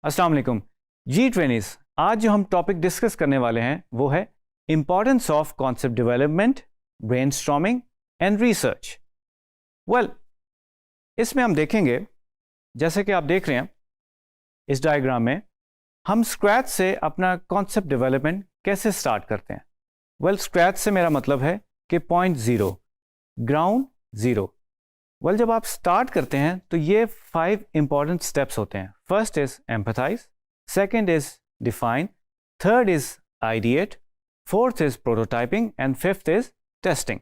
अस्सलाम वालेकुम जी ट्रेनिस। आज जो हम टॉपिक डिस्कस करने वाले हैं वो है importance of concept development, brainstorming and research. Well, इसमें हम देखेंगे, जैसे कि आप देख रहे हैं इस डायग्राम में, हम स्क्रैच से अपना कॉन्सेप्ट डेवलपमेंट कैसे स्टार्ट करते हैं। वेल, स्क्रैच से मेरा मतलब है कि point zero, ground zero. Well, जब आप स्टार्ट करते हैं तो ये 5 इंपॉर्टेंट स्टेप्स होते हैं। First is empathise, second is define, third is ideate, fourth is prototyping and fifth is testing.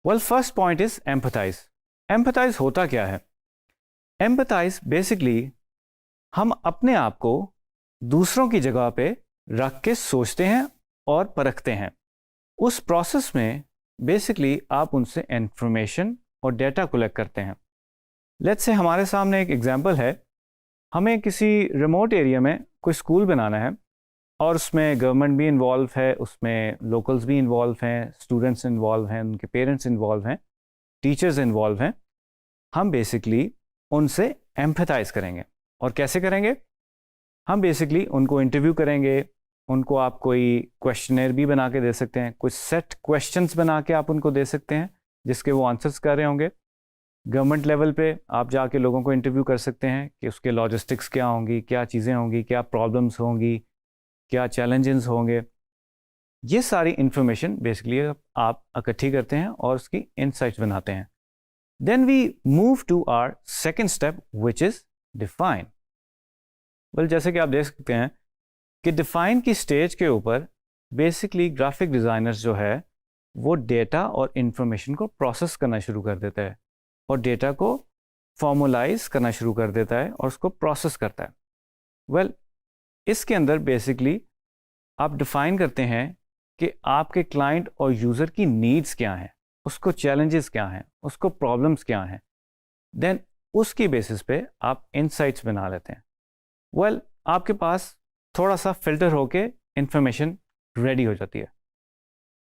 Well, first point is empathise. Empathise होता क्या है? एम्पैथाइज बेसिकली हम अपने आप को दूसरों की जगह पे रख के सोचते हैं और परखते हैं। उस प्रोसेस में बेसिकली आप उनसे इंफॉर्मेशन और डेटा कलेक्ट करते हैं। लेट्स से हमारे सामने एक एग्जांपल है, हमें किसी रिमोट एरिया में कोई स्कूल बनाना है और उसमें गवर्नमेंट भी इन्वॉल्व है, उसमें लोकल्स भी इन्वॉल्व हैं, स्टूडेंट्स इन्वॉल्व हैं, उनके पेरेंट्स इन्वॉल्व हैं, टीचर्स इन्वॉल्व हैं। हम बेसिकली उनसे एम्पैथाइज करेंगे। और कैसे करेंगे? हम बेसिकली उनको इंटरव्यू करेंगे। उनको आप कोई क्वेश्चनर भी बना के दे सकते हैं, कुछ सेट क्वेश्चंस बना के आप उनको दे सकते हैं जिसके वो आंसर्स कर रहे होंगे। गवर्नमेंट लेवल पे आप जाके लोगों को इंटरव्यू कर सकते हैं कि उसके लॉजिस्टिक्स क्या होंगी, क्या चीज़ें होंगी, क्या प्रॉब्लम्स होंगी, क्या चैलेंजेस होंगे। ये सारी इंफॉर्मेशन बेसिकली आप इकट्ठी करते हैं और उसकी इनसाइट्स बनाते हैं। Then we move to our second step which is define. Well, जैसे कि आप देख सकते हैं कि डिफाइन की स्टेज के ऊपर बेसिकली ग्राफिक डिज़ाइनर्स जो है वो डेटा और इन्फॉर्मेशन को प्रोसेस करना शुरू कर देता है और डेटा को फॉर्मुलाइज करना शुरू कर देता है और उसको प्रोसेस करता है। वेल, इसके अंदर बेसिकली आप डिफाइन करते हैं कि आपके क्लाइंट और यूज़र की नीड्स क्या हैं, उसको चैलेंजेस क्या हैं, उसको प्रॉब्लम्स क्या हैं। देन उसकी बेसिस पे आप इनसाइट्स बना लेते हैं। वेल, आपके पास थोड़ा सा फिल्टर होके इंफॉर्मेशन रेडी हो जाती है।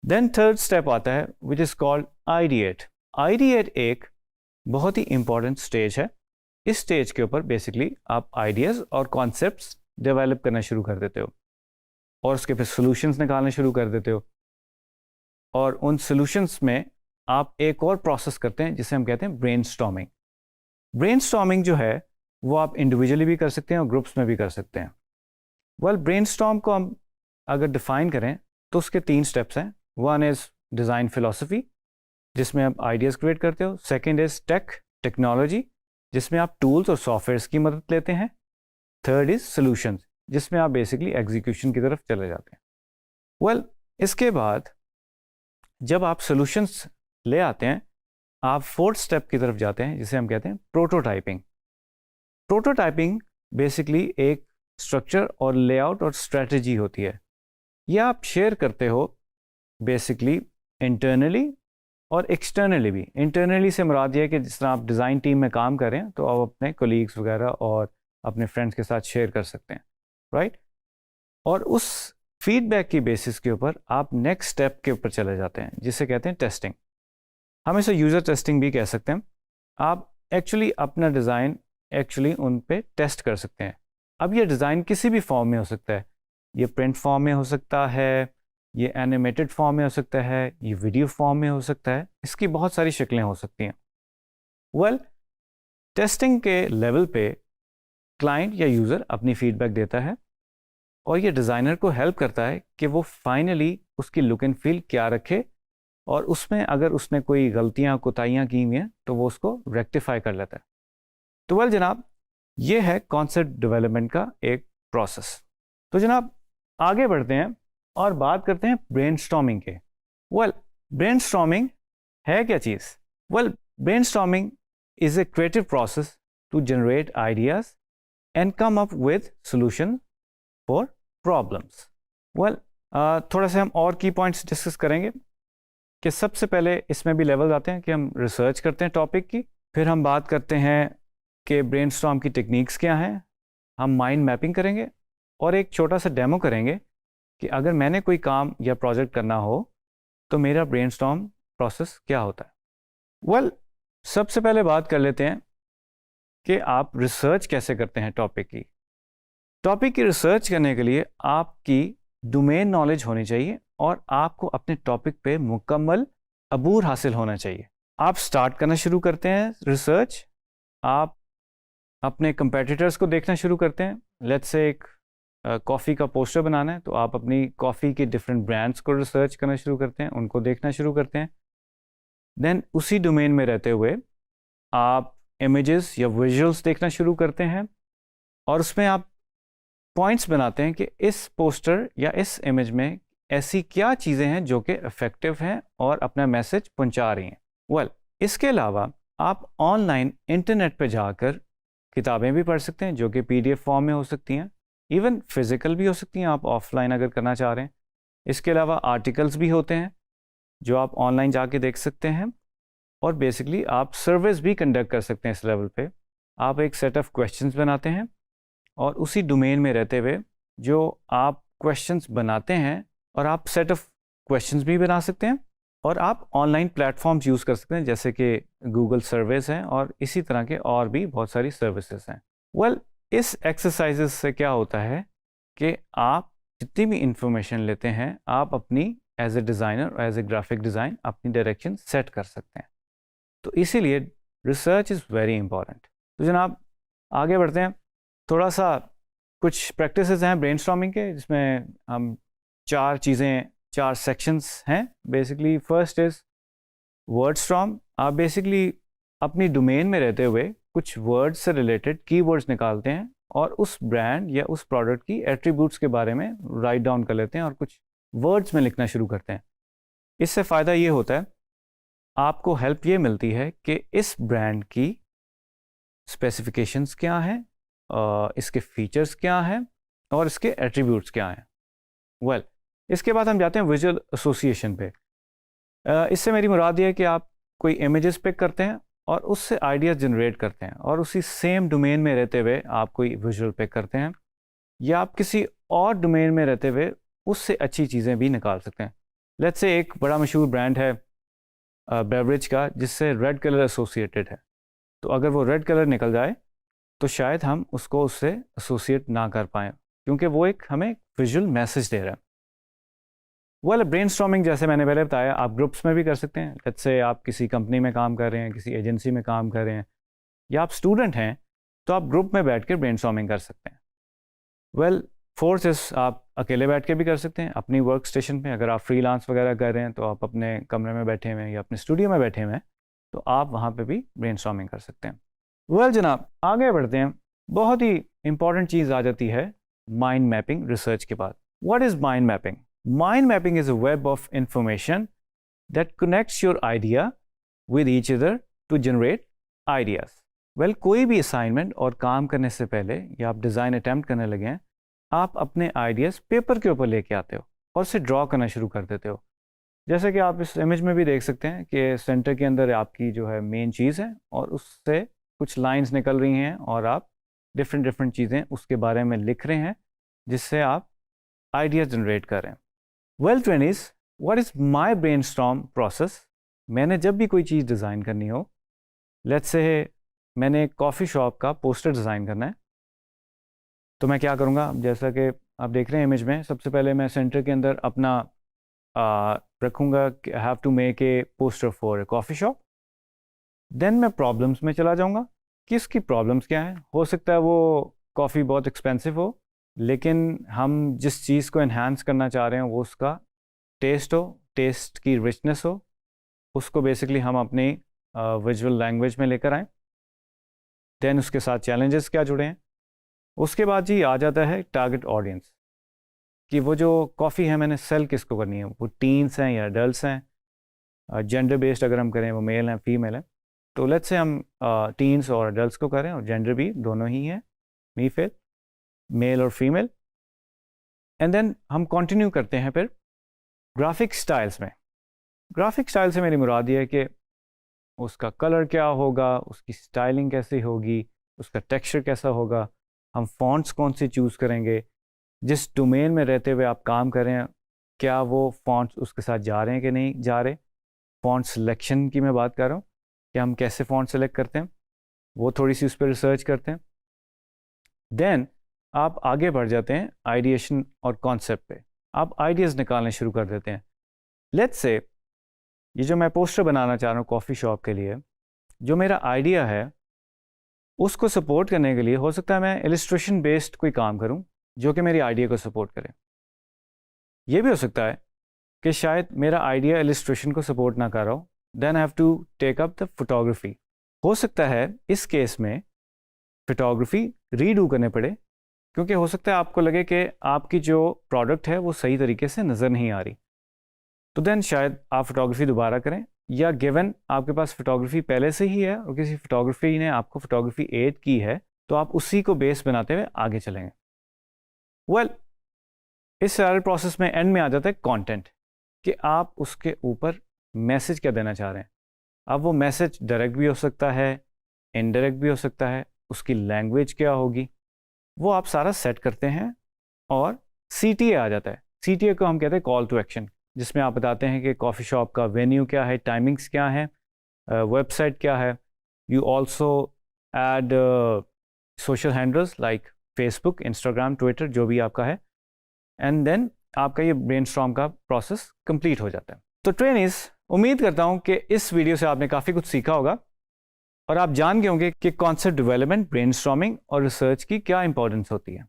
देन थर्ड स्टेप आता है which is called ideate. Ideate एक बहुत ही इंपॉर्टेंट स्टेज है। इस स्टेज के ऊपर बेसिकली आप आइडियाज़ और कॉन्सेप्ट्स डेवलप करना शुरू कर देते हो और उसके फिर सॉल्यूशंस निकालना शुरू कर देते हो। और उन सॉल्यूशंस में आप एक और प्रोसेस करते हैं जिसे हम कहते हैं ब्रेनस्टॉर्मिंग। ब्रेनस्टॉर्मिंग जो है वो आप इंडिविजुअली भी कर सकते हैं और ग्रुप्स में भी कर सकते हैं। वेल, ब्रेनस्टॉर्म को हम अगर डिफाइन करें तो उसके 3 स्टेप्स हैं। वन इज़ डिज़ाइन फिलॉसफी, जिसमें आप आइडियाज़ क्रिएट करते हो। सेकंड इज़ टेक्नोलॉजी, जिसमें आप टूल्स और सॉफ्टवेयर्स की मदद लेते हैं। थर्ड इज़ सॉल्यूशंस, जिसमें आप बेसिकली एग्जीक्यूशन की तरफ चले जाते हैं। वेल, इसके बाद जब आप सॉल्यूशंस ले आते हैं, आप फोर्थ स्टेप की तरफ जाते हैं जिसे हम कहते हैं प्रोटोटाइपिंग। प्रोटोटाइपिंग बेसिकली एक स्ट्रक्चर और लेआउट और स्ट्रेटजी होती है। यह आप शेयर करते हो बेसिकली इंटरनली और एक्सटर्नली भी। इंटरनली से मुराद ये है कि जिस तरह आप डिज़ाइन टीम में काम करें तो आप अपने कोलीग्स वगैरह और अपने फ्रेंड्स के साथ शेयर कर सकते हैं, राइट। और उस फीडबैक की बेसिस के ऊपर आप नेक्स्ट स्टेप के ऊपर चले जाते हैं जिसे कहते हैं टेस्टिंग। हम इसे यूज़र टेस्टिंग भी कह सकते हैं। आप एक्चुअली अपना डिज़ाइन एक्चुअली उन पे टेस्ट कर सकते हैं। अब ये डिज़ाइन किसी भी फॉर्म में हो सकता है। ये प्रिंट फॉर्म में हो सकता है, ये एनिमेटेड फॉर्म में हो सकता है, ये वीडियो फॉर्म में हो सकता है। इसकी बहुत सारी शक्लें हो सकती हैं। वेल, टेस्टिंग के लेवल पे क्लाइंट या यूज़र अपनी फीडबैक देता है और ये डिज़ाइनर को हेल्प करता है कि वो फाइनली उसकी लुक एंड फील क्या रखे और उसमें अगर उसने कोई गलतियाँ कोताहियाँ की हुई हैं तो वो उसको रेक्टिफाई कर लेता है। तो वेल जनाब, ये है कॉन्सेप्ट डेवलपमेंट का एक प्रोसेस। तो जनाब आगे बढ़ते हैं और बात करते हैं ब्रेनस्टॉर्मिंग के। वेल, ब्रेनस्टॉर्मिंग है क्या चीज़? Well, brainstorming is a creative process to generate ideas and come up with solution for problems. Well, थोड़ा सा हम और की पॉइंट्स डिस्कस करेंगे कि सबसे पहले इसमें भी लेवल आते हैं कि हम रिसर्च करते हैं टॉपिक की, फिर हम बात करते हैं कि ब्रेनस्टॉर्म की टेक्निक्स क्या हैं, हम माइंड मैपिंग करेंगे और एक छोटा सा डेमो करेंगे कि अगर मैंने कोई काम या प्रोजेक्ट करना हो तो मेरा ब्रेनस्टॉर्म प्रोसेस क्या होता है। वेल, सबसे पहले बात कर लेते हैं कि आप रिसर्च कैसे करते हैं टॉपिक की। टॉपिक की रिसर्च करने के लिए आपकी डोमेन नॉलेज होनी चाहिए और आपको अपने टॉपिक पे मुकम्मल अबूर हासिल होना चाहिए। आप स्टार्ट करना शुरू करते हैं रिसर्च, आप अपने कंपेटिटर्स को देखना शुरू करते हैं। लेट्स से एक कॉफ़ी का पोस्टर बनाना है, तो आप अपनी कॉफ़ी के डिफरेंट ब्रांड्स को रिसर्च करना शुरू करते हैं, उनको देखना शुरू करते हैं। देन उसी डोमेन में रहते हुए आप इमेजेस या विजुअल्स देखना शुरू करते हैं और उसमें आप पॉइंट्स बनाते हैं कि इस पोस्टर या इस इमेज में ऐसी क्या चीज़ें हैं जो कि इफ़ेक्टिव हैं और अपना मैसेज पहुंचा रही हैं। इसके अलावा आप ऑनलाइन इंटरनेट पे जाकर किताबें भी पढ़ सकते हैं जो कि PDF फॉर्म में हो सकती हैं, इवन फिज़िकल भी हो सकती हैं, आप ऑफलाइन अगर करना चाह रहे हैं। इसके अलावा आर्टिकल्स भी होते हैं जो आप ऑनलाइन जाके देख सकते हैं और बेसिकली आप सर्विस भी कंडक्ट कर सकते हैं। इस लेवल पे आप एक सेट ऑफ क्वेश्चंस बनाते हैं और उसी डोमेन में रहते हुए जो आप क्वेश्चंस बनाते हैं और आप सेट ऑफ क्वेश्चंस भी बना सकते हैं और आप ऑनलाइन प्लेटफॉर्म्स यूज़ कर सकते हैं जैसे कि गूगल सर्विस हैं और इसी तरह के और भी बहुत सारी सर्विसेज हैं। इस एक्सरसाइजेस से क्या होता है कि आप जितनी भी इंफॉर्मेशन लेते हैं आप अपनी एज ए डिज़ाइनर और एज ए ग्राफिक डिज़ाइन अपनी डायरेक्शन सेट कर सकते हैं। तो इसीलिए रिसर्च इज़ वेरी इंपॉर्टेंट। तो जनाब आगे बढ़ते हैं। थोड़ा सा कुछ प्रैक्टिसेस हैं ब्रेनस्टॉर्मिंग के जिसमें हम चार सेक्शंस हैं। Basically first is wordstorm. आप बेसिकली अपनी डोमेन में रहते हुए कुछ वर्ड्स से रिलेटेड कीवर्ड्स निकालते हैं और उस ब्रांड या उस प्रोडक्ट की एट्रीब्यूट्स के बारे में राइट डाउन कर लेते हैं और कुछ वर्ड्स में लिखना शुरू करते हैं। इससे फ़ायदा ये होता है, आपको हेल्प ये मिलती है कि इस ब्रांड की स्पेसिफिकेशंस क्या हैं, इसके फीचर्स क्या हैं और इसके एट्रीब्यूट्स क्या हैं। इसके बाद हम जाते हैं विजुअल एसोसिएशन पे। इससे मेरी मुराद ये है कि आप कोई इमेजेस पिक करते हैं और उससे आइडियाज़ जनरेट करते हैं और उसी सेम डोमेन में रहते हुए आप कोई विजुअल पिक करते हैं या आप किसी और डोमेन में रहते हुए उससे अच्छी चीज़ें भी निकाल सकते हैं। लेट्स से एक बड़ा मशहूर ब्रांड है बेवरेज का जिससे रेड कलर एसोसिएटेड है, तो अगर वो रेड कलर निकल जाए तो शायद हम उसको उससे एसोसिएट ना कर पाएँ क्योंकि वो एक हमें विजुअल मैसेज दे रहा है। ब्रेनस्टॉर्मिंग जैसे मैंने पहले बताया आप ग्रुप्स में भी कर सकते हैं। लेट्स से आप किसी कंपनी में काम कर रहे हैं, किसी एजेंसी में काम कर रहे हैं या आप स्टूडेंट हैं तो आप ग्रुप में बैठ कर ब्रेनस्टॉर्मिंग कर सकते हैं। फोर्थ इज आप अकेले बैठ के भी कर सकते हैं अपनी वर्क स्टेशन पे। अगर आप फ्रीलांस वगैरह कर रहे हैं तो आप अपने कमरे में बैठे हुए हैं या अपने स्टूडियो में बैठे हुए हैं तो आप वहाँ पे भी ब्रेनस्टॉर्मिंग कर सकते हैं। जनाब आगे बढ़ते हैं। बहुत ही इंपॉर्टेंट चीज़ आ जाती है माइंड मैपिंग रिसर्च के बाद। What is mind mapping? Mind mapping is a web of information that connects your idea with each other to generate ideas. कोई भी असाइनमेंट और काम करने से पहले या आप डिज़ाइन अटैम्प्ट करने लगे हैं, आप अपने आइडियाज़ पेपर के ऊपर लेके आते हो और उसे ड्रॉ करना शुरू कर देते हो। जैसे कि आप इस इमेज में भी देख सकते हैं कि सेंटर के अंदर आपकी जो है मेन चीज़ है और उससे कुछ लाइंस निकल रही हैं और आप डिफरेंट चीज़ें उसके बारे में लिख रहे हैं जिससे आप आइडियाज़ जनरेट कर रहे हैं। Trainees, what is my brainstorm process? मैंने जब भी कोई चीज़ डिज़ाइन करनी हो, लेट्स से मैंने एक कॉफ़ी शॉप का पोस्टर डिज़ाइन करना है, तो मैं क्या करूँगा? जैसा कि आप देख रहे हैं इमेज में, सबसे पहले मैं सेंटर के अंदर अपना रखूँगा कि I have to make a poster for a coffee shop. Then मैं प्रॉब्लम्स में चला जाऊँगा कि इसकी प्रॉब्लम्स क्या हैं। हो सकता है वो कॉफ़ी बहुत एक्सपेंसिव हो लेकिन हम जिस चीज़ को एनहांस करना चाह रहे हैं वो उसका टेस्ट हो, टेस्ट की रिचनेस हो, उसको बेसिकली हम अपनी विजुअल लैंग्वेज में लेकर आएँ। देन उसके साथ चैलेंजेस क्या जुड़े हैं। उसके बाद जी आ जाता है टारगेट ऑडियंस कि वो जो कॉफ़ी है मैंने सेल किसको करनी है, वो टीन्स हैं या एडल्ट्स हैं। जेंडर बेस्ड अगर हम करें वो मेल हैं फीमेल हैं, तो लेट्स से हम टीन्स और एडल्ट्स को करें और जेंडर भी दोनों ही हैं, मेल और फीमेल। एंड देन हम कंटिन्यू करते हैं फिर ग्राफिक स्टाइल्स में। ग्राफिक स्टाइल से मेरी मुराद ये है कि उसका कलर क्या होगा, उसकी स्टाइलिंग कैसी होगी, उसका टेक्सचर कैसा होगा, हम फॉन्ट्स कौन से चूज़ करेंगे, जिस डोमेन में रहते हुए आप काम कर रहे हैं क्या वो फॉन्ट्स उसके साथ जा रहे हैं कि नहीं जा रहे। फॉन्ट सिलेक्शन की मैं बात कर रहा हूँ कि हम कैसे फॉन्ट सेलेक्ट करते हैं, वो थोड़ी सी उस पर रिसर्च करते हैं। देन आप आगे बढ़ जाते हैं आइडिएशन और कॉन्सेप्ट पे, आप आइडियाज़ निकालने शुरू कर देते हैं। लेट्स से ये जो मैं पोस्टर बनाना चाह रहा हूँ कॉफ़ी शॉप के लिए, जो मेरा आइडिया है उसको सपोर्ट करने के लिए हो सकता है मैं इलस्ट्रेशन बेस्ड कोई काम करूँ जो कि मेरी आइडिया को सपोर्ट करे। ये भी हो सकता है कि शायद मेरा आइडिया इलस्ट्रेशन को सपोर्ट ना कर रहा हो, then I have to take up the photography. हो सकता है इस केस में फोटोग्राफी रीडू करने पड़े, क्योंकि हो सकता है आपको लगे कि आपकी जो प्रोडक्ट है वो सही तरीके से नज़र नहीं आ रही, तो देन शायद आप फोटोग्राफी दोबारा करें, या गिवन आपके पास फोटोग्राफी पहले से ही है और किसी फोटोग्राफी ने आपको फोटोग्राफी एड की है तो आप उसी को बेस बनाते हुए आगे चलेंगे। वेल, इस सारे प्रोसेस में एंड में आ जाता है कंटेंट, कि आप उसके ऊपर मैसेज क्या देना चाह रहे हैं। अब वो मैसेज डायरेक्ट भी हो सकता है, इनडायरेक्ट भी हो सकता है, उसकी लैंग्वेज क्या होगी, वो आप सारा सेट करते हैं और CTA आ जाता है। CTA को हम कहते हैं कॉल टू एक्शन, जिसमें आप बताते हैं कि कॉफ़ी शॉप का वेन्यू क्या है, टाइमिंग्स क्या है, वेबसाइट क्या है। You also add social handles like Facebook, Instagram, Twitter, जो भी आपका है, एंड देन आपका ये ब्रेनस्टॉर्म का प्रोसेस कंप्लीट हो जाता है। तो ट्रेनीज, उम्मीद करता हूँ कि इस वीडियो से आपने काफ़ी कुछ सीखा होगा और आप जान गए होंगे कि कॉन्सेप्ट डेवलपमेंट, ब्रेनस्टॉर्मिंग और रिसर्च की क्या इंपॉर्टेंस होती है।